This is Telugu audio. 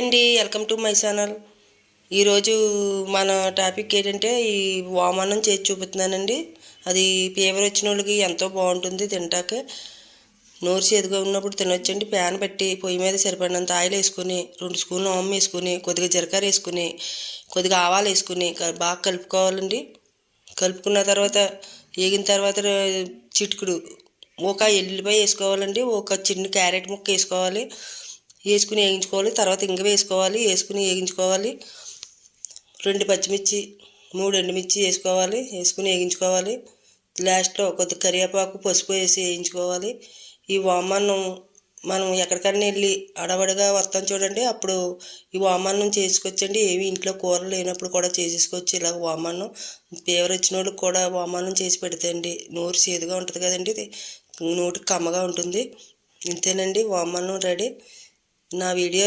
అండి, వెల్కమ్ టు మై ఛానల్. ఈరోజు మన టాపిక్ ఏంటంటే ఈ వామన్నం చేసి చూపుతున్నానండి. అది ఫీవర్ వచ్చిన వాళ్ళకి ఎంతో బాగుంటుంది. తింటాక నోరు చేదుగా ఉన్నప్పుడు తినొచ్చండి. ప్యాన్ పెట్టి పొయ్యి మీద సరిపడినంత ఆయిల్ వేసుకుని 2 స్పూన్లు ఓం వేసుకుని కొద్దిగా జీలకర్ర వేసుకుని కొద్దిగా ఆవాలు వేసుకుని బాగా కలుపుకోవాలండి. కలుపుకున్న తర్వాత వేగిన తర్వాత చిటికుడు ఒక ఎల్లిపాయ వేసుకోవాలండి. ఒక చిన్న క్యారెట్ ముక్క వేసుకోవాలి. వేసుకుని వేయించుకోవాలి. తర్వాత ఇంగ వేసుకోవాలి. వేసుకుని వేయించుకోవాలి. 2 పచ్చిమిర్చి 3 ఎండుమిర్చి వేసుకోవాలి. వేసుకుని వేయించుకోవాలి. లాస్ట్లో కొద్ది కరివేపాకు పసుపు వేసి వేయించుకోవాలి. ఈ వామన్నం మనం ఎక్కడికన్నా వెళ్ళి అడవడగా వస్తాం చూడండి, అప్పుడు ఈ వామన్నం చేసుకొచ్చండి. ఏమి ఇంట్లో కూరలు లేనప్పుడు కూడా చేసేసుకోవచ్చు. ఇలా వామన్నం ఫీవర్ వచ్చిన వాళ్ళకి కూడా వామన్నం చేసి పెడతాయండి. నోరు చేదుగా ఉంటుంది కదండి, నోటికి కమ్మగా ఉంటుంది. ఇంతేనండి, వామన్నం రెడీ. నా వీడియో